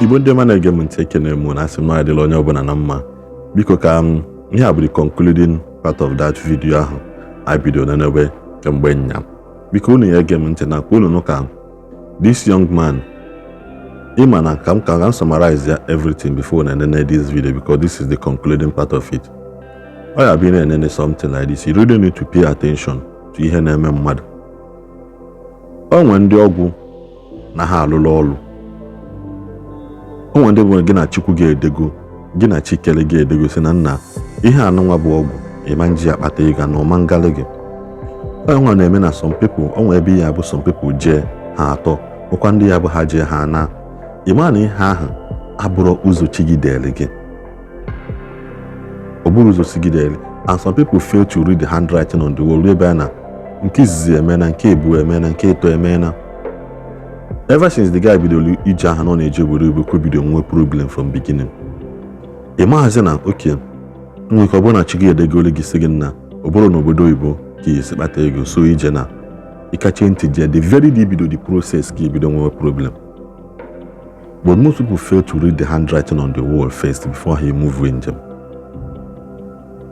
Igbo ndị mana ege m ntị ekene mụ na asị m na adịla onye ọbụla na mma. Biko ka ihe a bụ the concluding part of that video ahụ I bido n'ebe kemgbe nya. Biko unu ya ege m ntị na unu nụ ka this young man ịma na ka m summarize everything before na enene this video because this is the concluding part of it. Ọ ya bụ na-enene something like this, you really need to pay attention to ihe na-eme mmadụ. O nwere ndị ọgwụ na ha alụlụ ọlụ. O nwere ndị bụ gị na Chukwu ga-edego, gị na Chikele ga-edego si na nna ihe anụnwa bụ ọgwụ ịma nji akpata ego na ọma ngalị gị. O nwere na-eme na some people, o nwere ebe ya bụ some people jee ha atọ, ọkwa ndị ya bụ ha jee ha na ịma na ihe ahụ abụrụ ụzọ chigidele gị. Ọ bụrụ ụzọ chigidele, and some people fail to read the handwriting on the wall ebe na nke izizi eme na nke ebu eme na nke eto eme na. Ever since the guy bidoro ije aha nọ na-eje obodo Igbo ka bido nwe problem from beginning. Ị maazị na oke nwere ka ọ bụrụ na chi gị edegole gị sị gị na ọ bụrụ n'obodo Igbo ka esi kpata ego so ije na ịkacha ntị je the very day bido the process ka ebido nwe problem. But most people fail to read the handwriting on the wall first before he move njem.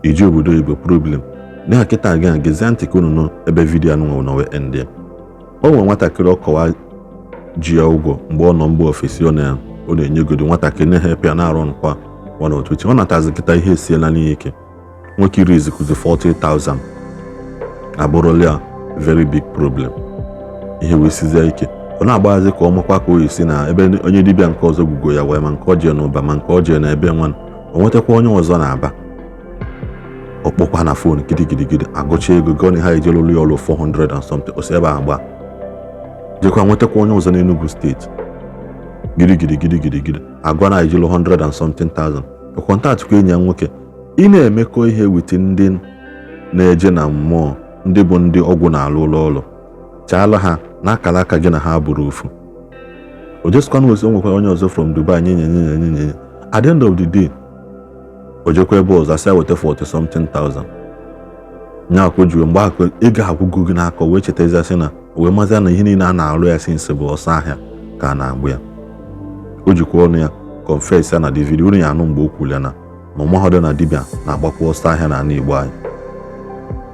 Ije obodo Igbo problem na kịta aga gezie ntị ka unu nọ ebe vidio anụ nwe end ya. O nwere nwatakịrị ọkọwa ji ya ụgwọ mgbe ọ nọ mgbe ofesi ọ na-enye godo nwatakịrị na-ehepe ya na-arụ nkwa 102. Ọ natazi kịta ihe esiela n'ihe ike. Nwoke iri izikuzi 40,000 abụrụla ya very big problem. Ihe wesizie ike ọ na-agbaghazi ka ọ makwa ka o esi na ebe onye dibịa nke ọzọ gwugo ya wee ma nke ọ jee n'ụba ma nke ọ jee na ebe nwa o nwetakwa onye ọzọ na-aba. Ọ kpọkwa na fon gidigidi agụcha ego gọni ha ejelụlụ ya ọlụ 400 and something o si ebe agba jekwa nwetakwa onye ọzọ n'Enugu steeti gidigidi agwa na ejelu 100 and something thousand. O kọntaktị kwa enyi ya nwoke ị na-emekọ ihe wit ndị na-eje na mmụọ ndị bụ ndị ọgwụ na-alụ ụlọ ọrụ chaala ha n'akara aka gị na ha bụrụ ofu. O jesikwana ozi nwekwa onye ọzọ from Dubai nye at the end of the day o jekwa ebe ọzọ asị weta 40 something thousand. Nya akwụ juwe mgbe akụ ego agwụgo gị n'aka wee chetazi asị na wee mazi na ihe niile a na-alụ ya sinsi bụ ọsọ ahịa ka a na-agbụ ya. O jikwa ọnụ ya confess ya na the video unu ya anụ mgbe o kwuru ya na ma mahọdụ na dibịa na-agbakwa ọsọ ahịa na ala Igbo anyị.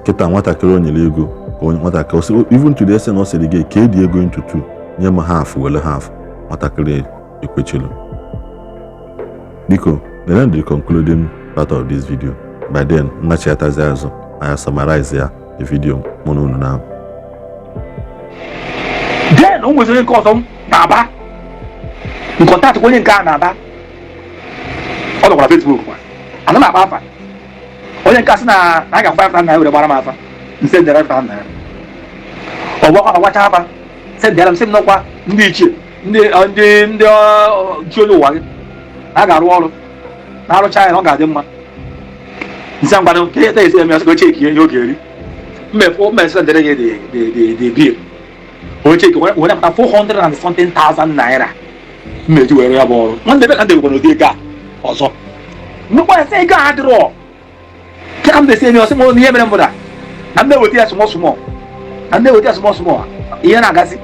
Kịta nwatakịrị o nyere ego ka onye nwatakịrị even today sị na ọ sịrị gị ka edi ego into two nye m half wele half, nwatakịrị ekwechilu. Biko then the concluding part of this video. By then mmachiatazi azụ I summarize ya the video mụna unu na. Then o nweziri nke ọzọ na-aba nkọntaktị onye nke a na-aba ọ dọkwara Facebook kwa ana m akpa afa onye nke a sị na a ga-agba afa na were gbara m afa nse ndere afa na ọ gbakwa agbacha afa sị ndere m sị m nọkwa ndị ichie ndị chi onye ụwa gị a ga-arụ ọrụ na-arụcha ya na ọ ga-adị mma nse mgbado ka ihe esi eme ọsọ cheki ihe oge eri mmesị ndere gị dị bill o cheki were apụta 400 and something thousand naira mmeji were ya bụ ọrụ nwanne ebe ka ndị gwekwa n'ụdị ego a ọzọ mmekwa ya sị ego a adịrọ ka m na-esi eme ọsị m ihe mere mbụ na m na-eweta ya small ihe na-agazi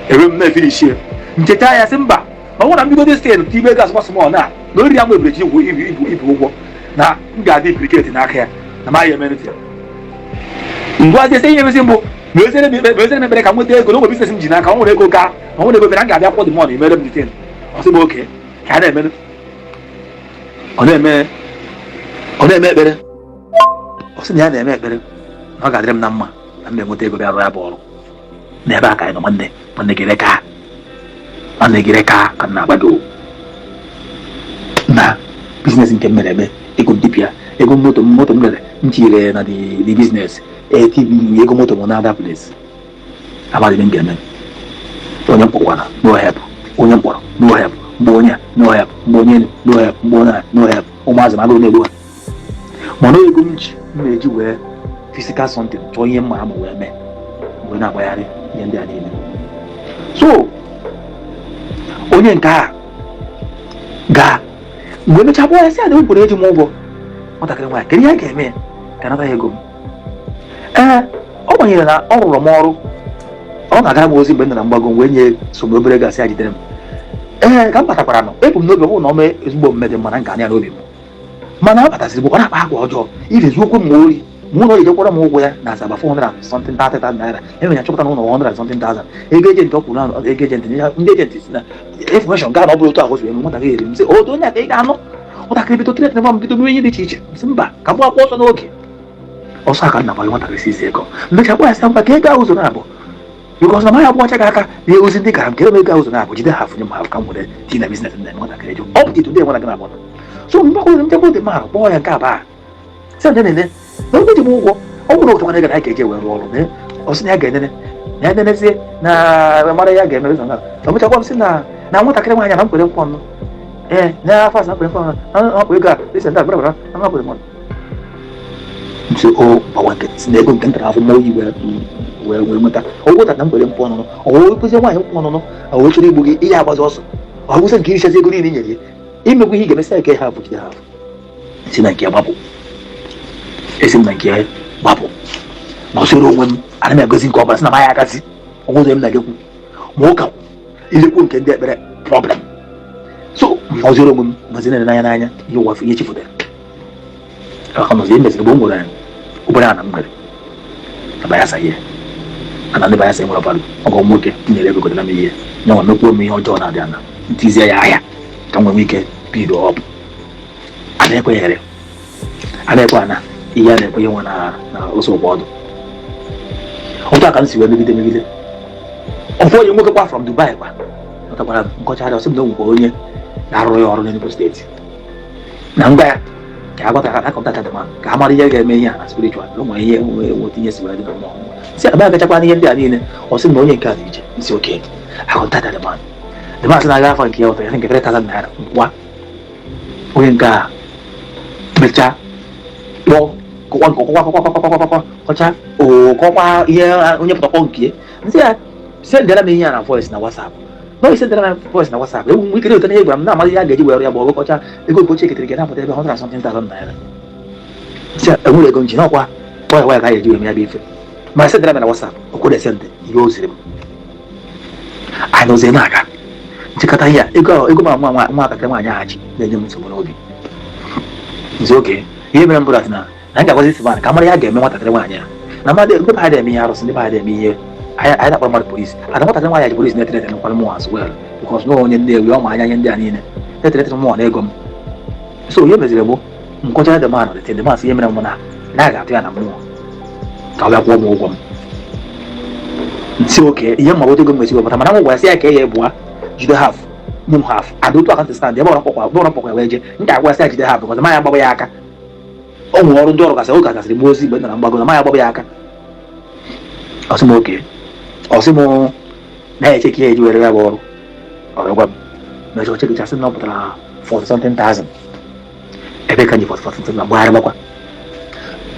ewe m na-efinishi ya ncheta ya sị mba ọ nwere mbigodo steeti tibe ego small na ori ya nwebere ji ibu ụgwọ na m ga-adị briketi n'aka ya na ma ya emerịta ya ngwa ezi ihe mezi mbụ mezere mebere ka m nweta ego n'ogbe biznes m ji n'aka ọ nwere ego ka ọ nwere ego bere m ga-abịa kwọ dị mọn emere m ditin ọsị m oke ka a na-emere ọ na-eme ekpere ọ sị na ya na-eme ekpere na ọ ga-adịrị m na mma na m na-enweta ego bịa rụọ ya bụ ọrụ n'ebe a ka anyị nọ nwanne gịrị ka ka m na-agbado na biznes nke m mere eme ego dibịa ego moto m mere m tinyere na the business TV ego moto m na other place amadị m ga-eme onye mkpọkwana no help onye mkpọrọ no help mgbe onye no help mgbe onye no help mgbe onye no help ụmụazị m agụrụ na-egbu ha mana ego m ji m na-eji wee physical something chọọ ihe mma ama wee mee mgbe na-agbagharị ihe ndị a niile. So onye nke a gaa mgbe emechaa bụ ya sị adị wepụrụ eji m ụgwọ nwatakịrị nwaanyị kedu ihe a ga-eme ka nata ya ego m. Ọ gbanyere na ọ rụrụ m ọrụ ọ na-agara m ozi mgbe m nọ na mgbago wee nye so obere gasị ya jidere m ka m batakwara nọ ebu m n'obi ọbụ na ome ezigbo mmedị mana nke anya n'obi m mana abatasịrị bụ ọ na-akpa agwa ọjọọ irezi okwu m ori mụ na o jekwara m ụgwọ ya na asaba 430,000 naira enwere chọpụta na ụlọ 100,something,000 ego ejenti ọ kwuru na ego ejenti ndị ejenti si na infọmeshọn gaa na ọ bụrụ otu ahụ zuru eme nwatakịrị eri m sị otu onye aka ị ga-anụ nwatakịrị bido tret na m bido mere ihe dị iche iche sị mba ka mụ akwụ ọsọ n'oge ọsọ aka nna gbaghị nwatakịrị si isi ego mmecha gwa ya sị mba ka ego ahụ zoro abụ bikọs na maya gbọcha gị aka na ozi ndị gara m kere m ego ahụ zoro abụ jide ha afụnye m ha ka m nwere ti na biznes nna nwatakịrị jụ ọ bụ dị today nwatakịrị abụọ so mgbakwụrụ ndị dị mmadụ kpọọ ya nke abaa sị ndị nene na ndị ji m ụgwọ ọ bụrụ otu nwanne ga na ga-eje were ọrụ ọsị na ya ga-enene na ya nenezie na mara ya ga-eme ụzọ na mechakwa m sị na nwatakịrị nwaanyị na mkwere nkwọ ọnụ na afọ asa mkwere nkwọ ọnụ akpụ ego a esi ndị agbara na mkwere nkwọ nso o gbawa nkịtị si na ego nke ntara afọ mmụọ yi wee nweta ọgwụ ta na mkwere nkwọ ọnụnụ ọwụwe kụzie nwaanyị nkwọ ọnụnụ ọwụwe chọrọ igbu gị ihe agbazi ọsọ ọgwụsị nke irichazi ego niile nyere ya imegwu ihe ga-emesị eke ha afụ jide ha afụ si na nke ya gbapụ esi m na nke ya gbapụ ma ọsịrị onwe m ana m egozi nke ọbụla sị na maya agazi ọgwụzọ m na-egekwu ma ụka ilekwu nke ndị ekpere problem so ọzịrị onwe m mazi nene n'anya ihe ụwa ihe chifụtara aka nọzi emeziri bụ nwere ụbọrị a na m nwere na bayasa ihe ana ndị bayasa nwere ọbalụ ọgọ nwoke nyere ego gotara m ihe nye nwa mekwuo m ihe ọjọọ na-adị ana ntizie ya ahịa ka m nwere ike bido ọbụ a na-ekwenyere a na-ekwe ana ihe a na-ekwenye nwe na ụsọ ụgbọ ọdụ otu aka m si wee megide ọfụ onye nwoke kwa from Dubai kwa ọtakwara nkọcha ọsị m na onwekwa onye na-arụrụ ya ọrụ n'Enugu steeti na ngwa ya ka a gwata aka kọntaktị dị ma ka a mara ihe ga-eme ihe a na spiritual o nwere ihe nweta ihe si wee dị na mmụọ si aba agachakwa n'ihe ndị a niile ọsị m na onye nke a dị iche nsi oke akọntaktị dị ma sị na-aga afọ nke ya ụtọ ya nke 3,000 naira nkwa onye nke a mechaa kpọọ kọcha okọkwa ihe onye pụtakpọ nke nsị ya sendara m ihe ya na voice na WhatsApp na sendara m voice na WhatsApp ewu m ikere ụtọ ihe gwara m na-amaghị ya ga-eji were ya bụ ọgụkọcha ego nke ochie ketere gị na-apụta ebe 100,something,000 naira nsị enwere ego nji n'ọkwa ya ka a ga-eji were ya bụ ife ma sendara m na WhatsApp okwere sende ihe o ziri m anyị ozie na-aga nchịkọta ihe ego ma nwatakịrị nwaanyị agha ji na-enye m nsogbu n'obi nzi oge ihe mere m bụrụ na na ga-agwazi isi ka mara ya ga-eme nwatakịrị nwaanyị a na mmadụ ndị be ha na-eme ihe arụsị ndị be ha na-eme ihe anyị na-akpọ mmadụ polisi ada nwatakịrị nwaanyị ji polisi na-etere nkwara mmụọ as well because na onye nnewi ọma anya ihe ndị a niile na-etere mmụọ na ego m so ihe meziri bụ nkọcha dị manụ dị dị masị ihe mere m na a ga-atụ ya na mmụọ ka ọ bịa kwụọ m ụgwọ m nsi oke ihe mma ego m mesi wepụta mana m gwara sị ya ka ya ebụa jide haf nye m haf ada otu akantị stand ebe ọrụ mkpọkwa wee je nke agwa sị ya jide haf because manya gbaba ya aka ọ nwere ọrụ ndị ọrụ gasị oge gasịrị m ozi mgbe nara mgbago na manya gbaba ya aka ọsị m oke ọsị m na-eche ka ya eji were ya bụ ọrụ ọrụ gwa m mechaa oche gịchasị na ọ pụtara 40,000 ebe ka nji 40,000 na mgbagharị gbakwa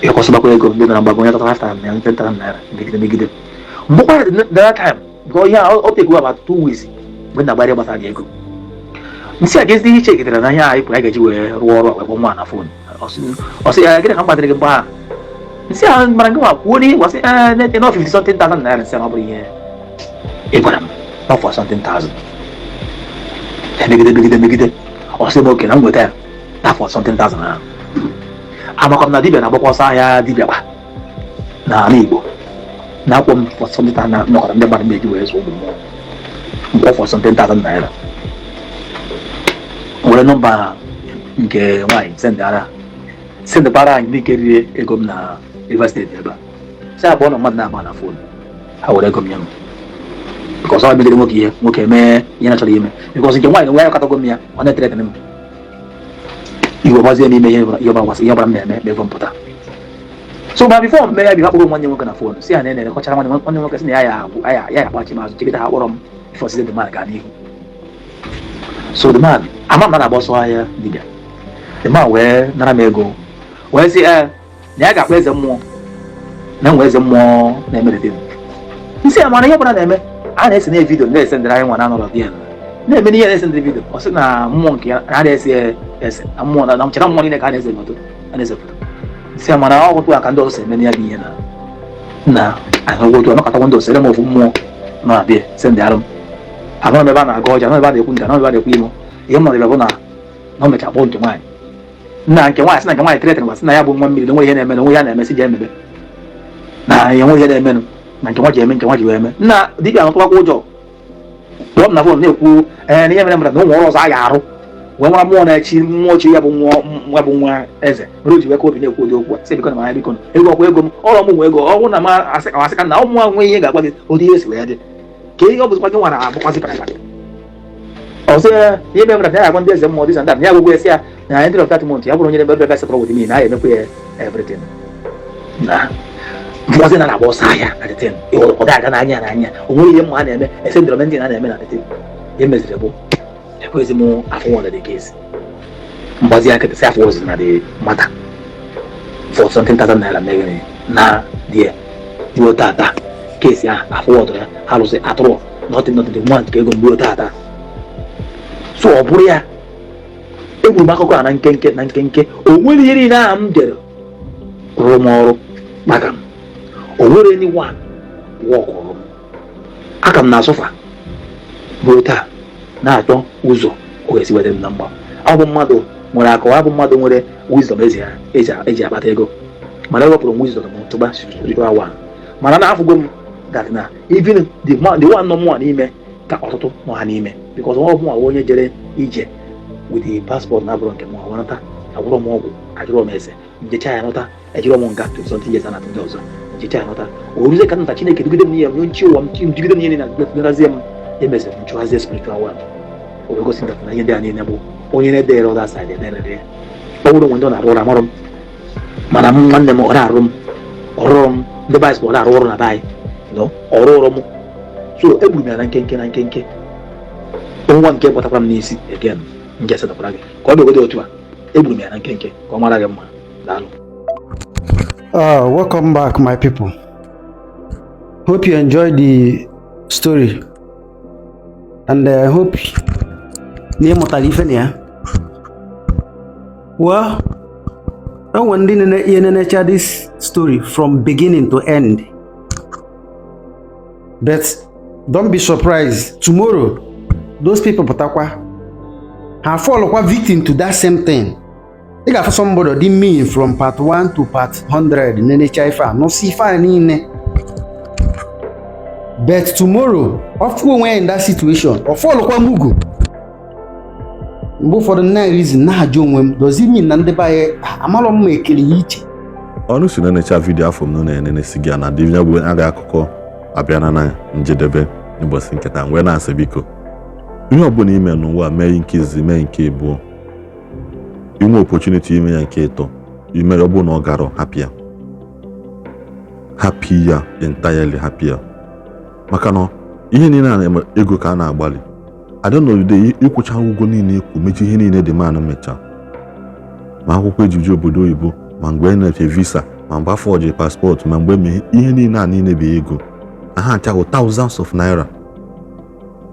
ịkwọsịgbakwa ego ndị nara mgbago ya tọtara 5,000 naira megide mgbekwara the time because ihe o tekwu about 2 weeks mgbe na gbara gbasara ego nsị a ga-ezi iche ketara na ihe anyị pụrụ anyị ga-eji wee rụọ ọrụ akpakpọ nwa na fon ọsị ya gịnị ka m gbatịrị gị mgbe ha nsị a mara gị nwa kwuo n'ihe gwasị nete na 50,000 naira nsị a ọ bụrụ ihe ị gwara m na 40,000 megide ọsị m oke na m nweta ya na 40,000 ahụ amakọ m na dibịa na-agbakwa ọsọ ahịa dibịa kwa na ala Igbo na-akwọ m 40,000 na nọkọrọ ndị mmadụ na-eji wee zụọ ụmụ mmụọ mkpọ 40,000 naira were nọmba nke nwaanyị sendịkwara anyị n'ike riri ego m na Rivers steeti ebe a si abụọ na mmadụ na-agba na fon ha were ego m nye m nke ọzọ megide nwoke ihe nwoke mee ihe na chọrọ ime bikọs nke nwaanyị nwe ya kọtago m ya ọ na-etere m iwe gbazie n'ime ihe ọbara m na-eme ego mpụta so ma bifo m mee ya bi akpụrụ nwanne nwoke na fon si ya na-ene kọchara nwanne nwoke si na ya akpachi mazụ chegide ha kpọrọ m bifo site the man gaa n'ihu so the man ama m na-agba ọsọ ahịa dibịa the man wee nara m ego wee sị na ya ga-akpọ eze mmụọ na enwe eze mmụọ na-emerete m nsị ya mana ihe ọbụla na-eme a na-ese na vidio na-ese ndịrị anyị nwa na anọrọ dị ya na-eme n'ihe na-ese ndịrị vidio ọ sị na mmụọ nke ya a na-ese ese na mmụọ na nchara mmụọ niile ka a na-ese foto nsị ya mana ọ bụtụ aka ndị ọzọ si eme ya bụ ihe na ahụ otu ọnọkọtakwa ndị osere m ofu mmụọ na-abịa se ndị arụ m anọ ebe a na-aga ọja, anọ ebe a na-ekwu nke, anọ ebe a na-ekwu imo. Ihe m nọdịbe bụ na ọ mecha kpọọ nke nwaanyị. Nna nke nwaanyị sị na nke nwaanyị tịrịtịrị ma sị na ya bụ nwa mmiri na onwe ihe na-eme, na onwe ya na-emesi ji emebe. Na ya nwe ihe na-emenụ na nke nwa ji eme, nke nwa ji wee eme. Nna dibịa anụtụwakwa ụjọ. Kpọọ m na fon na-ekwu na ihe mere mmadụ na ụmụ ọrụ ọzọ a ga-arụ. Wee nwara mmụọ na-echi mmụọ chi ya bụ nwa eze mere o ji wee ka obi na-ekwu ụdị okwu a sị biko na manya biko ego ọkwa ego m ọrụ m nwe ego ọrụ na ma asị ka na ụmụ nwa nwe ihe ga-agwa gị ụdị ihe si wee dị ka ihe ọ bụzikwa gị nwa na-agbakwazi parapara ọzọ ihe mere mmadụ na-agwa ndị eze mmụọ dị sanda na ya gwụgwụ esi ya na ndị of that month ya bụrụ onye na-ebe ebe sepụrụ wụdị na ya emekwa ya everything na mgbazi na na-agba ọsọ ahịa na detin ọ ga-aga n'anya n'anya o nwere ihe mma a na-eme ese ndịrọmendị na na-eme na detin ihe meziri bụ ekwezi m afọ nwa dị kesi mgbazi ya nkịtị si afọ ozi na dị mata for something naira meghere na die ruo tata kesi ahụ afọ ọdụ ya alụsị atụrụ nothing dị nwa nke ego mgbe tata so ọ bụrụ ya egburu m akụkọ a na nkenke o nwere ihe niile ahụ m dere rụrụ m ọrụ maka m o nwere any one work ọrụ m aka m na-asụfa ruo taa na-achọ ụzọ ọ ga-esi weta m na mgba ọ bụ mmadụ nwere akọwa abụ mmadụ nwere wisdom eji akpata ego mana ewepụrụ m wisdom m tụba spiritual one mana na-afụgo m that na even the one nọ mụnwa n'ime ka ọtụtụ nọ ha n'ime because ọ bụ nwa onye jere ije with the passport na abụrụ nke m nọta agwụrọ m ọgwụ ajụrọ m eze njecha ya nọta ejirọ m nga 20 years na ndị ọzọ njecha ya nọta oruzie ka nta Chineke dugide m n'ihe m nchi ụwa m jigide m ihe na nrazie m emeziri m chụhazie spiritual one o wee gosi na ihe ndị a niile bụ onye na-edere ọda saịdị na-ere ọ bụrụ nwe ndị ọ na-arụ ọrụ amarụ m mana m nwanne m ọ na-arụ m ọrụrụ m ndị baịs bụ ọ na-arụ ọrụ na baị ọrụ m so egburu m ya na nkenke nwa nke kpọtakwara m n'isi again nke setapụra gị ka ọ bịagodo otu a egburu m ya na nkenke ka ọ mara gị mma daalụ. Welcome back my people. Hope you enjoyed the story and I hope na ịmụtara ife na ya. Well, when you nenecha this story from beginning to end, but don't be surprised tomorrow those people patakwa have fall victim to that same thing. They got somebody didn't mean from part 1 to part 100 nenecha ifa no see ifa nine. But tomorrow, of when we're in that situation, or fall mugu. But for the next reason, na jongwem does it mean that by amalo make it? Onu si nenecha video from no na sigia na divya bu aga akụkọ abịana na njedebe n'ụbọchị nketa wee na-asị biko ihe ọbụla ime n'ụwa mee nke izi mee nke ebuo inwe opportunity ime ya nke ịtọ ime ọ bụ na ọ gara happy ya entirely happy maka na ihe niile na ego ka a na-agbalị adọnọgide ịkwụcha ụgwọ niile ekwu mechi ihe niile dị mmanụ mecha ma akwụkwọ ejiji obodo oyibo ma mgbe na-efe visa ma mgbe afọ ọjị paspọtụ ma mgbe mee ihe niile a niile bụ ego aha achahụ thousands of naira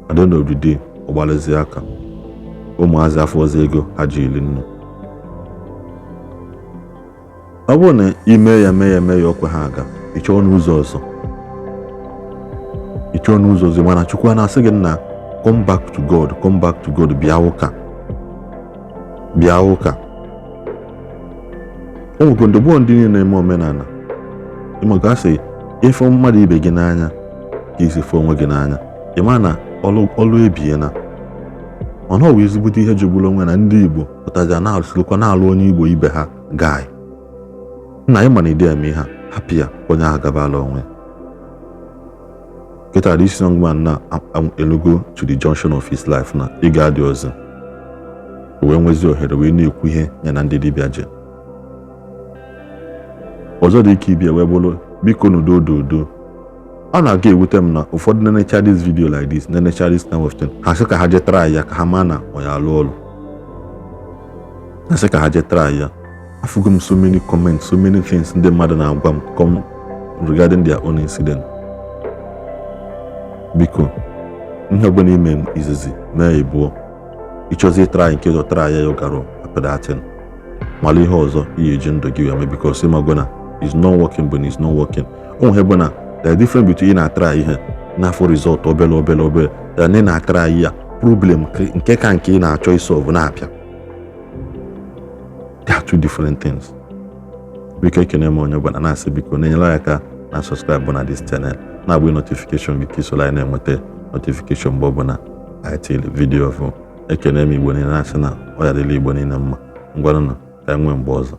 adọnọgide ọgbalịzi aka ụmụazị afọ ọzọ ego ha ji ili nnu ọ bụrụ na ime ya ọkwe ha aga ịchọọ n'ụzọ ọzọ mana Chukwu na-asị gị na come back to God bịa ụka o nwego ndụbọ ndị niile eme omenala ịmaga asị ife mmadụ ibe gị n'anya ka isi fe onwe gị n'anya ịma na ọlụ ebie na mana ọ bụ ezigbote ihe jogburu onwe na ndị Igbo pụtaja na-alụsịlụkwa na-alụ onye Igbo ibe ha gai nna ịma na ide eme ha hapụ ya onye ahụ gabala onwe Keta this young man na elugo to the junction of his life na ịga dị ọzọ wee nwezi ohere wee na-ekwu ihe ya na ndị dibịa je ọzọ dị ike ibia wee bụrụ biko n'udo ọ na-aga ewute m na ụfọdụ nenecha this video like this nenecha this kind of thing ha sị ka ha je try ya ka ha ma na ọ ya alụ ọlụ ha sị ka ha je try ya afụgo m so many comments so many things ndị mmadụ na-agwa m come regarding their own incident biko ihe ọbụla ime m izizi mee ịbụọ ịchọzi try nke ọzọ try ya yogaro apadatin mala ihe ọzọ ihe eji ndụ gị wee because ịmago na is not working but is not working o nwe bụ na the difference between na try ihe n'afọ result obele ya na ị na-akara anyị ya problem nke ka nke ị na-achọ isolve na-apịa. They are two different things. Biko ekene m onye ọbụla na-asị biko na-enyere ya aka na subscribe na this channel na-agba notification gị ka isola anyị na-enweta notification mgbe ọbụla anyị tiri vidio ọfụ. Ekene m Igbo niile na-asị na ọ ya dịla Igbo niile mma. Ngwanụ ka anyị nwee mgbe ọzọ.